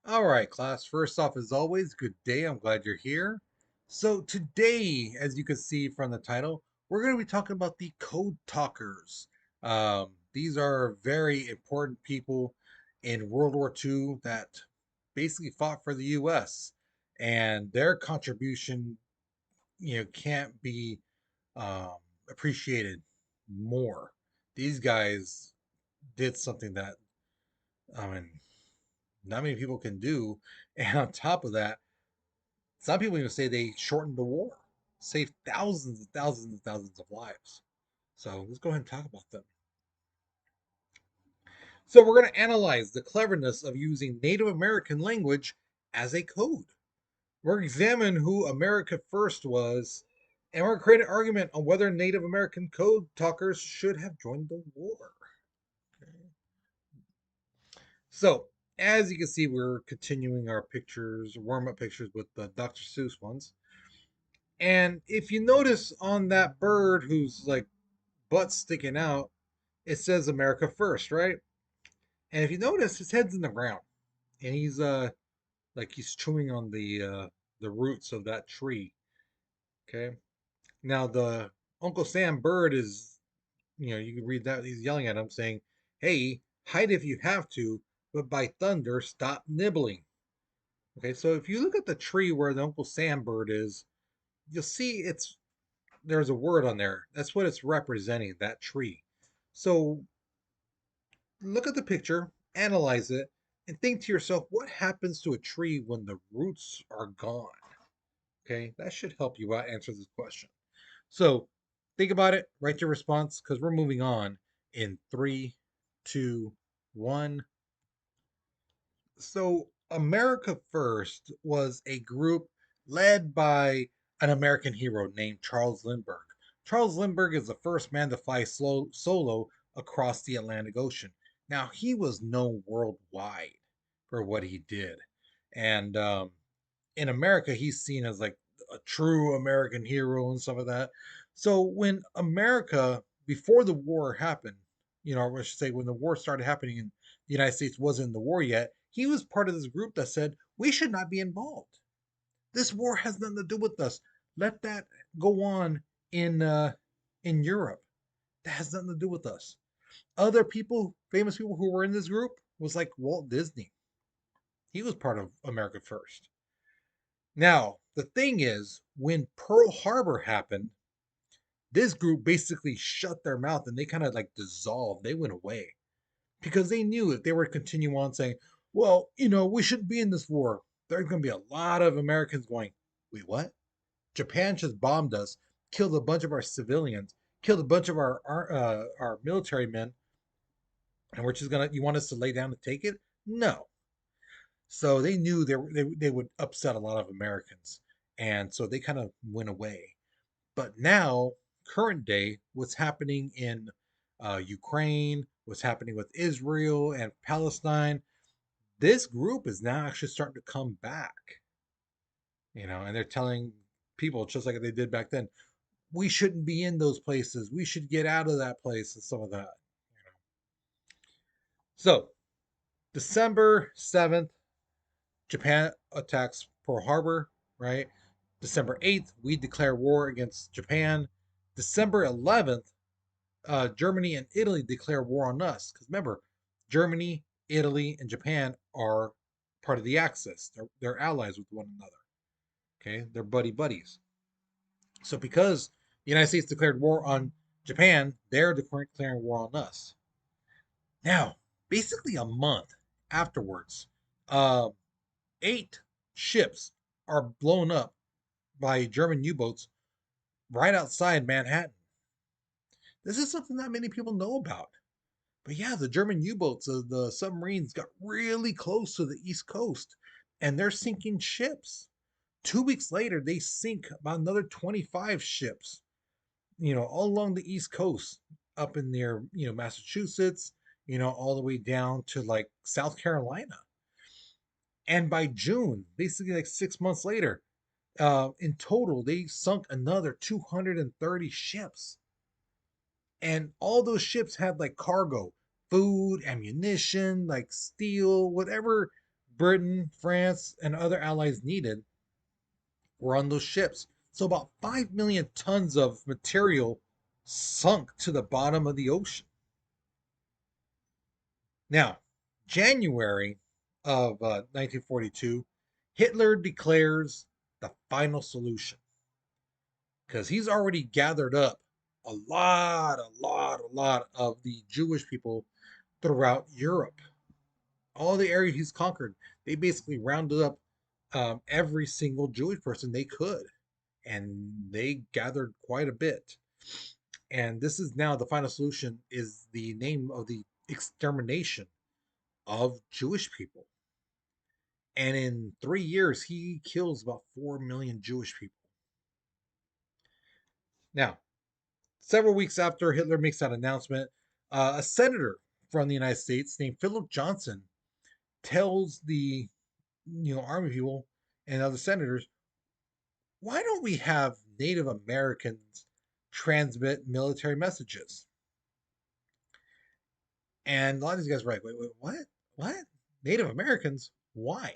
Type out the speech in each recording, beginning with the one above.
All right, class. First off, as always, good day. I'm glad you're here. So, today, as you can see from the title, we're going to be talking about the Code Talkers. These are very important people in World War II that basically fought for the U.S., and their contribution, can't be um, appreciated more. These guys did something that, I mean, not many people can do. And on top of that, some people even say they shortened the war, saved thousands and thousands and thousands of lives. So let's go ahead and talk about them. So we're going to analyze the cleverness of using Native American language as a code. We're going to examine who America First was, and we're going to create an argument on whether Native American code talkers should have joined the war. Okay. So, as you can see, we're continuing our pictures, warm up pictures with the Dr. Seuss ones. And if you notice on that bird who's like butt sticking out, it says America First, right? And if you notice, his head's in the ground, and he's like he's chewing on the roots of that tree. Okay. Now the Uncle Sam bird is, you can read that he's yelling at him saying, "Hey, hide if you have to, but by thunder, stop nibbling." Okay, so if you look at the tree where the Uncle Sam bird is, you'll see there's a word on there. That's what it's representing, that tree. So look at the picture, analyze it, and think to yourself, what happens to a tree when the roots are gone? Okay, that should help you out answer this question. So think about it, write your response, because we're moving on in three, two, one. So America First was a group led by an American hero named Charles Lindbergh. Charles Lindbergh is the first man to fly solo across the Atlantic Ocean. Now, he was known worldwide for what he did. And in America, he's seen as like a true American hero and stuff like that. So when America, before the war happened, or I should say when the war started happening and the United States wasn't in the war yet, he was part of this group that said we should not be involved. This war has nothing to do with us. Let that go on in Europe. That has nothing to do with us. Other people, famous people who were in this group, was like Walt Disney. He was part of America First. Now, the thing is, when Pearl Harbor happened, this group basically shut their mouth and they kind of like dissolved. They went away because they knew if they were to continue on saying, well, we shouldn't be in this war, there's going to be a lot of Americans going, wait, what? Japan just bombed us, killed a bunch of our civilians, killed a bunch of our military men, and we're just going to, you want us to lay down and take it? No. So they knew they would upset a lot of Americans. And so they kind of went away. But now, current day, what's happening in Ukraine, what's happening with Israel and Palestine, this group is now actually starting to come back, and they're telling people just like they did back then, we shouldn't be in those places. We should get out of that place and some of that. So, December 7th, Japan attacks Pearl Harbor, right? December 8th, we declare war against Japan. December 11th, Germany and Italy declare war on us. Because remember, Germany, Italy, and Japan are part of the Axis. They're allies with one another. Okay, they're buddies. So because the United States declared war on Japan, they're declaring war on us. Now, basically a month afterwards, uh, 8 ships are blown up by German U-boats right outside Manhattan. This is something not many people know about. But yeah, the German U-boats, the submarines got really close to the East Coast and they're sinking ships. 2 weeks later, they sink about another 25 ships, all along the East Coast, up in near, Massachusetts, all the way down to like South Carolina. And by June, basically like 6 months later, in total, they sunk another 230 ships. And all those ships had like cargo, food, ammunition, like steel, whatever Britain, France, and other allies needed were on those ships. So about 5 million tons of material sunk to the bottom of the ocean. Now, January of 1942, Hitler declares the final solution because he's already gathered up a lot of the Jewish people throughout Europe. All the area he's conquered, they basically rounded up every single Jewish person they could, and they gathered quite a bit. And this is now the final solution is the name of the extermination of Jewish people. And in 3 years, he kills about 4 million Jewish people. Now, several weeks after Hitler makes that announcement, a senator from the United States named Philip Johnson tells the army people and other senators, why don't we have Native Americans transmit military messages? And a lot of these guys were like, wait, what? What? Native Americans? Why?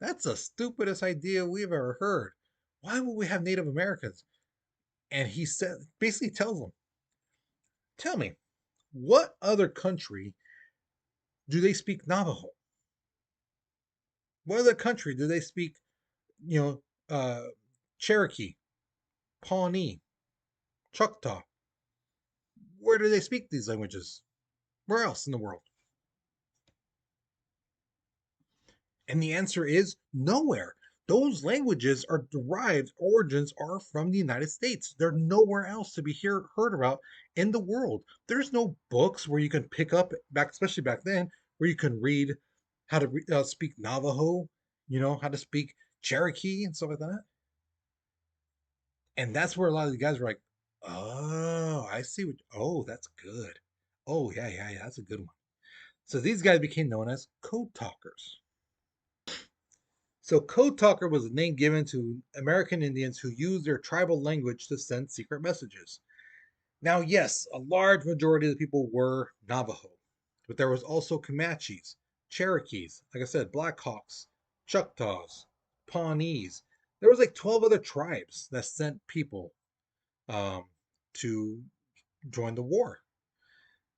That's the stupidest idea we've ever heard. Why would we have Native Americans? And he said, basically tells them, tell me, what other country do they speak Navajo? What other country do they speak, you know, Cherokee, Pawnee, Choctaw? Where do they speak these languages? Where else in the world? And the answer is nowhere. Those languages are derived, origins are from the United States. They're nowhere else to be heard about in the world. There's no books where you can pick up, especially back then, where you can read how to speak Navajo, how to speak Cherokee and stuff like that. And that's where a lot of the guys were like, oh, I see oh, that's good. Oh, yeah, that's a good one. So these guys became known as code talkers. So Code Talker was a name given to American Indians who used their tribal language to send secret messages. Now, yes, a large majority of the people were Navajo, but there was also Comanches, Cherokees, like I said, Blackhawks, Choctaws, Pawnees. There was like 12 other tribes that sent people um, to join the war.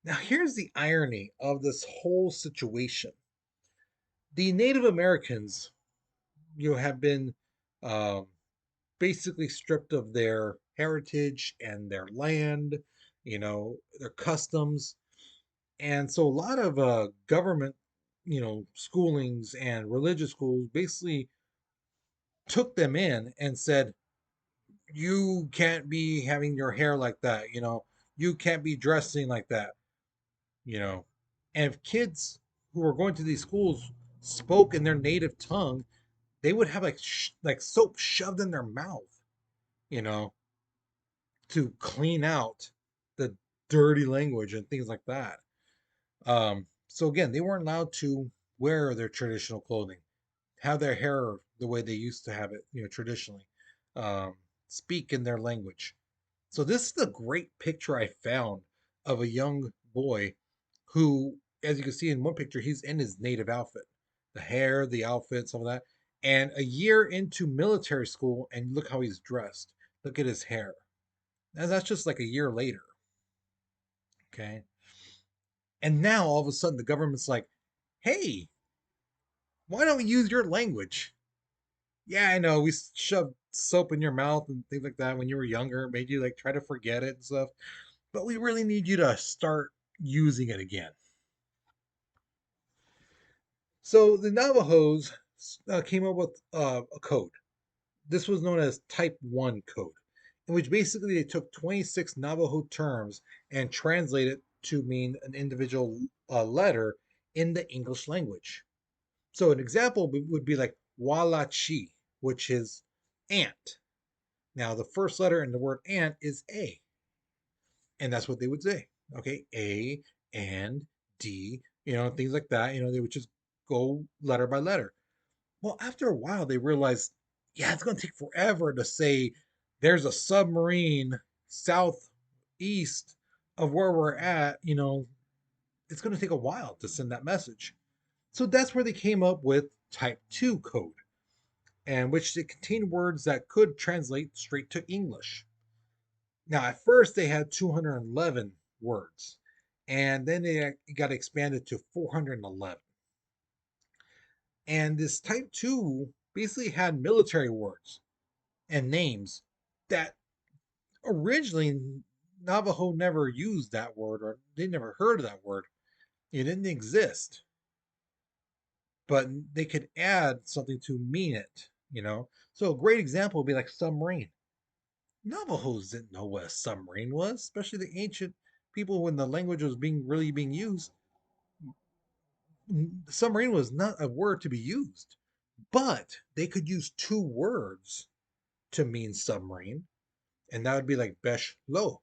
Now, here's the irony of this whole situation. The Native Americans, have been um, basically stripped of their heritage and their land, their customs. And so a lot of government, schoolings and religious schools basically took them in and said, you can't be having your hair like that, you can't be dressing like that, you know. And if kids who were going to these schools spoke in their native tongue, they would have like soap shoved in their mouth, you know, to clean out the dirty language and things like that. So again, they weren't allowed to wear their traditional clothing, have their hair the way they used to have it, traditionally, speak in their language. So this is a great picture I found of a young boy who, as you can see in one picture, he's in his native outfit, the hair, the outfit, some of that. And a year into military school, and look how he's dressed. Look at his hair. And that's just like a year later. Okay. And now all of a sudden the government's like, hey, why don't we use your language? Yeah, I know we shoved soap in your mouth and things like that when you were younger, made you like try to forget it and stuff. But we really need you to start using it again. So the Navajos came up with a code. This was known as Type 1 code, in which basically they took 26 Navajo terms and translated to mean an individual letter in the English language. So an example would be like Walachi, which is ant. Now the first letter in the word ant is A, and that's what they would say. Okay, A and D, things like that. They would just go letter by letter. Well, after a while, they realized, yeah, it's going to take forever to say there's a submarine southeast of where we're at. It's going to take a while to send that message. So that's where they came up with Type 2 code, and which it contained words that could translate straight to English. Now, at first, they had 211 words, and then it got expanded to 411. And this Type 2 basically had military words and names that originally Navajo never used that word, or they never heard of that word. It didn't exist, but they could add something to mean it. So a great example would be like submarine. Navajos didn't know what a submarine was, especially the ancient people when the language was being used. Submarine was not a word to be used, but they could use two words to mean submarine, and that would be like besh lo,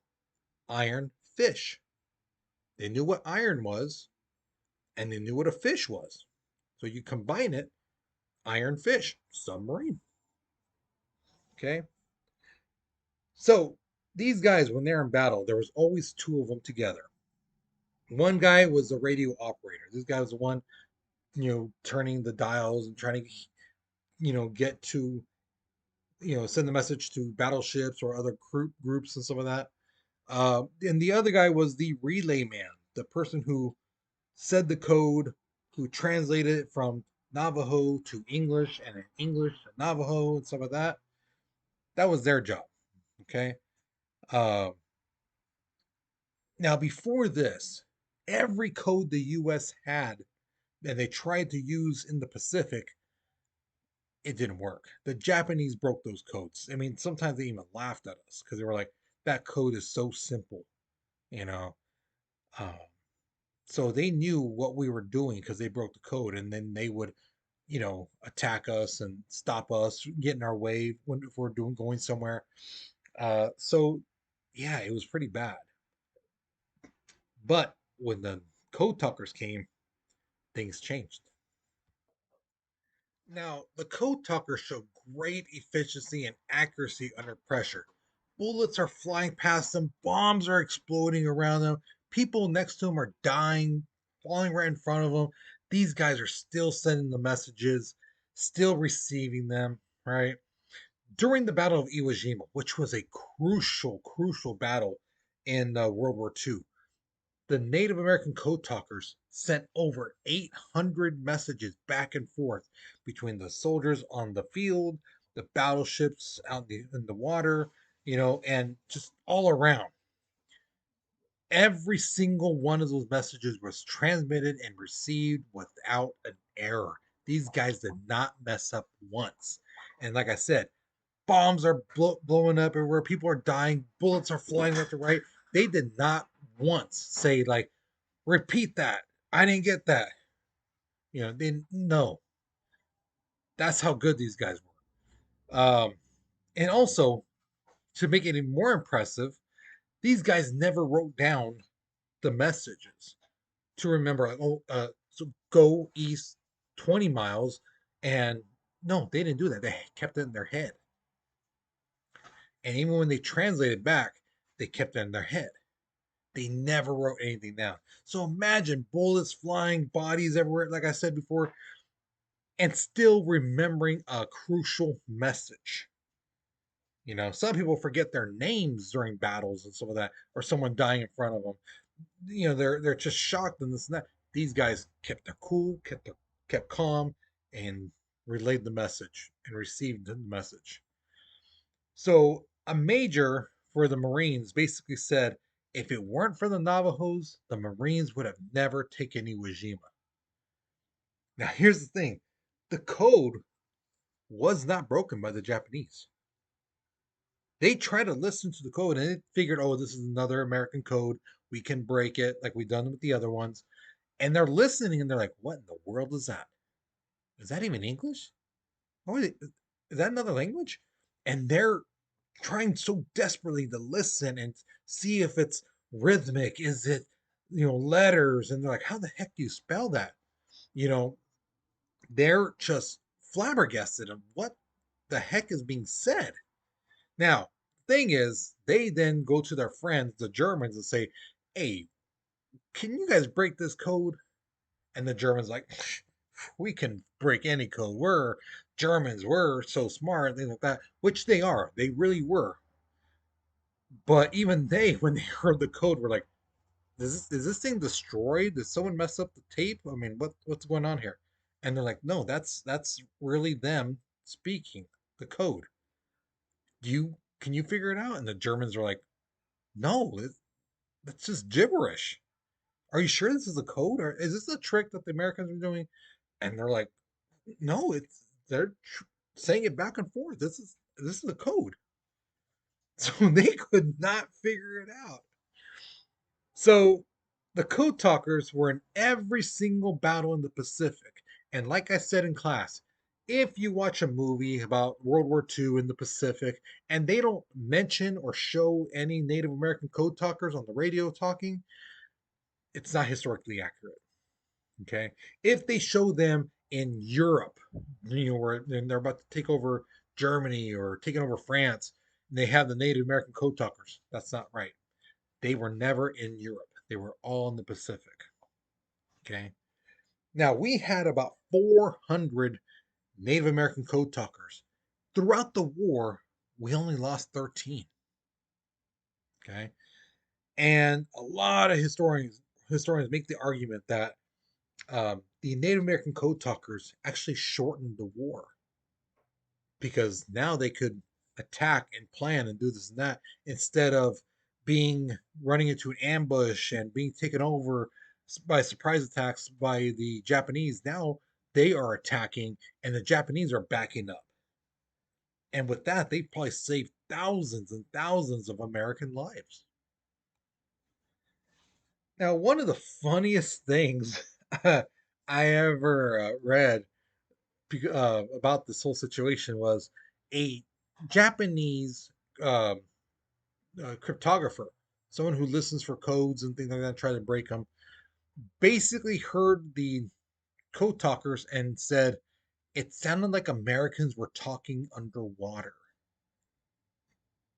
iron fish. They knew what iron was, and they knew what a fish was. So you combine it, iron fish, submarine. Okay. So these guys, when they're in battle, there was always two of them together. One guy was the radio operator. This guy was the one, turning the dials and trying to, get to, send the message to battleships or other groups and some of that. And the other guy was the relay man, the person who said the code, who translated it from Navajo to English and in English to Navajo and some of that. That was their job. Okay. Uh, Now, before this, every code the US had and they tried to use in the Pacific, it didn't work. The Japanese broke those codes. I mean, sometimes they even laughed at us because they were like, that code is so simple, you know. Um, so they knew what we were doing because they broke the code, and then they would, attack us and stop us, get in our way when if we're going somewhere. So yeah, it was pretty bad. But when the code talkers came, things changed. Now, the code talkers show great efficiency and accuracy under pressure. Bullets are flying past them, bombs are exploding around them, people next to them are dying, falling right in front of them. These guys are still sending the messages, still receiving them, right? During the Battle of Iwo Jima, which was a crucial battle in World War II, the Native American code talkers sent over 800 messages back and forth between the soldiers on the field, the battleships out in the water, and just all around. Every single one of those messages was transmitted and received without an error. These guys did not mess up once. And like I said, bombs are blowing up everywhere. People are dying. Bullets are flying left and right. They did not once say, like, repeat that. I didn't get that. They no. That's how good these guys were. And also, to make it even more impressive, these guys never wrote down the messages to remember, like, so go east 20 miles. And no, they didn't do that. They kept it in their head. And even when they translated back, they kept it in their head. They never wrote anything down. So imagine bullets flying, bodies everywhere, like I said before, and still remembering a crucial message. Some people forget their names during battles and some of that, or someone dying in front of them. They're just shocked and this and that. These guys kept their cool, kept calm, and relayed the message and received the message. So a major for the Marines basically said, if it weren't for the Navajos, the Marines would have never taken Iwo Jima. Now here's the thing: the code was not broken by the Japanese. They tried to listen to the code and they figured, oh, this is another American code. We can break it like we've done with the other ones. And they're listening and they're like, what in the world is that? Is that even English? Is that another language? And they're trying so desperately to listen and see if it's rhythmic. Is it, letters? And they're like, how the heck do you spell that? You know, they're just flabbergasted of what the heck is being said. Now, thing is, they then go to their friends, the Germans, and say, "Hey, can you guys break this code?" And the Germans like, we can break any code. We're Germans. We're so smart, things like that, which they are. They really were. But even they, when they heard the code, were like, is this thing destroyed? Did someone mess up the tape? I mean, what's going on here? And they're like, no, that's really them speaking the code. Can you figure it out? And the Germans are like, no, that's just gibberish. Are you sure this is a code, or is this a trick that the Americans are doing? And they're like, no, they're saying it back and forth. This is a code. So they could not figure it out. So the code talkers were in every single battle in the Pacific. And like I said in class, if you watch a movie about World War II in the Pacific and they don't mention or show any Native American code talkers on the radio talking, it's not historically accurate. Okay. If they show them in Europe, where they're about to take over Germany or taking over France, and they have the Native American code talkers, that's not right. They were never in Europe. They were all in the Pacific. Okay. Now, we had about 400 Native American code talkers. Throughout the war, we only lost 13. Okay. And a lot of historians make the argument that the Native American code talkers actually shortened the war because now they could attack and plan and do this and that instead of being running into an ambush and being taken over by surprise attacks by the Japanese. Now they are attacking and the Japanese are backing up. And with that, they probably saved thousands and thousands of American lives. Now, one of the funniest things I ever read about this whole situation was a Japanese uh, cryptographer, someone who listens for codes and things like that, try to break them, basically heard the code talkers and said it sounded like Americans were talking underwater.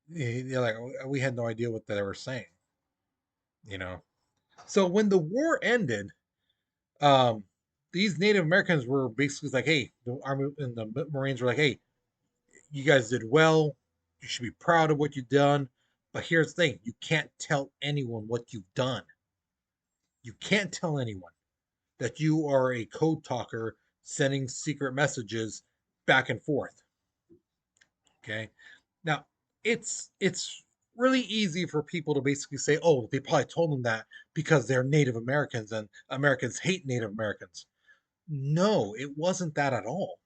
They're like, we had no idea what they were saying, you know. So when the war ended, um, these Native Americans were basically like, hey, the army and the Marines were like, hey, you guys did well. You should be proud of what you've done. But here's the thing, you can't tell anyone what you've done. You can't tell anyone that you are a code talker sending secret messages back and forth. Okay. Now, it's really easy for people to basically say, oh, they probably told them that because they're Native Americans and Americans hate Native Americans. No, it wasn't that at all.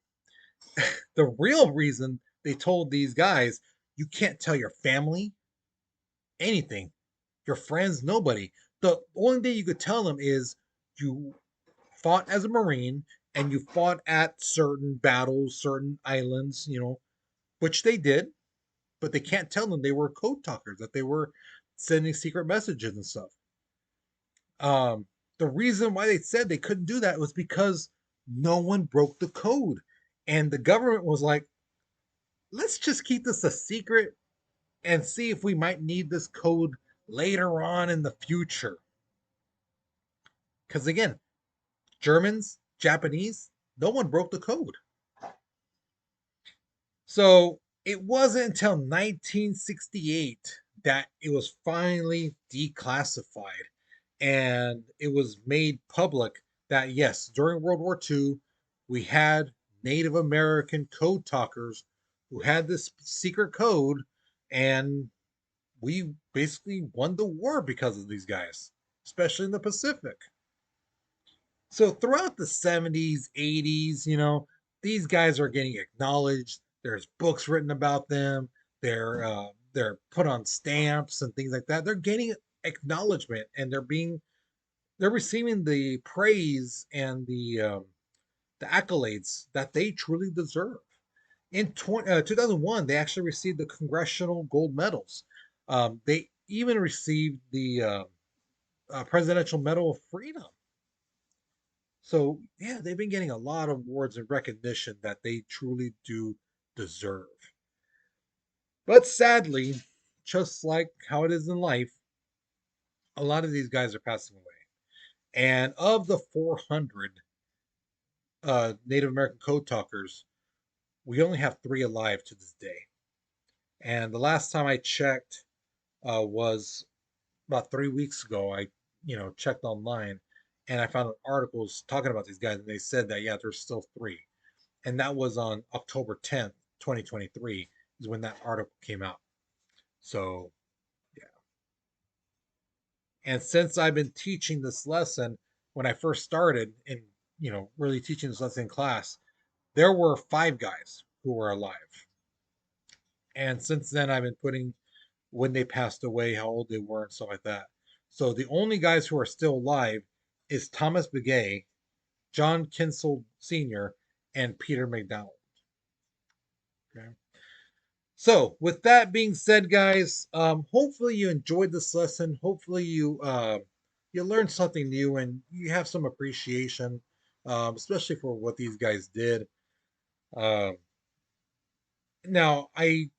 The real reason they told these guys, you can't tell your family anything, your friends, nobody. The only thing you could tell them is you fought as a Marine and you fought at certain battles, certain islands, which they did, but they can't tell them they were code talkers, that they were sending secret messages and stuff. The reason why they said they couldn't do that was because no one broke the code. And the government was like, let's just keep this a secret and see if we might need this code later on in the future. Because again, Germans, Japanese, no one broke the code. So it wasn't until 1968 that it was finally declassified and it was made public that yes, during World War II, we had Native American code talkers who had this secret code, and we basically won the war because of these guys, especially in the Pacific. So throughout the 70s, 80s, these guys are getting acknowledged. There's books written about them. They're put on stamps and things like that. They're getting acknowledgement and they're receiving the praise and the accolades that they truly deserve. In 2001, they actually received the Congressional Gold Medals. They even received the Presidential Medal of Freedom. So, yeah, they've been getting a lot of awards and recognition that they truly do deserve. But sadly, just like how it is in life, a lot of these guys are passing away. And of the 400 Native American code talkers, we only have 3 alive to this day. And the last time I checked was about 3 weeks ago. I, checked online and I found articles talking about these guys, and they said that yeah, there's still 3, and that was on October 10th, 2023, is when that article came out. So yeah, and since I've been teaching this lesson, when I first started in really teaching this lesson in class, there were 5 guys who were alive, and since then I've been putting when they passed away, how old they were, and stuff like that. So the only guys who are still alive is Thomas Begay, John Kinsel Sr., and Peter McDowell. Okay. So with that being said, guys, hopefully you enjoyed this lesson. Hopefully you learned something new and you have some appreciation, especially for what these guys did. Um, Now, I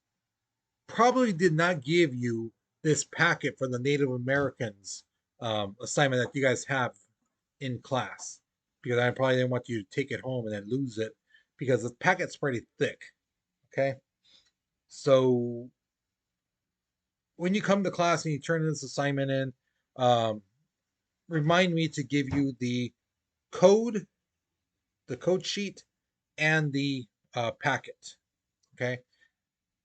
probably did not give you this packet for the Native Americans assignment that you guys have in class, because I probably didn't want you to take it home and then lose it, because the packet's pretty thick. Okay. So when you come to class and you turn this assignment in, um, remind me to give you code, the code sheet, and the packet. Okay.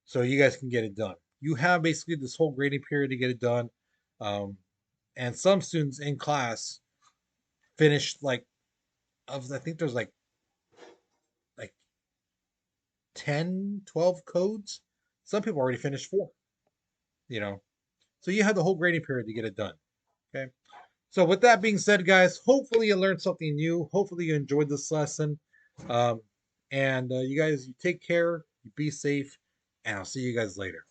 So you guys can get it done. You have basically this whole grading period to get it done. Um, and some students in class finished I think there's like 10, 12 codes. Some people already finished 4, you know. So you have the whole grading period to get it done. Okay. So with that being said, guys, hopefully you learned something new. Hopefully you enjoyed this lesson. Um, and you guys, you take care, you be safe, and I'll see you guys later.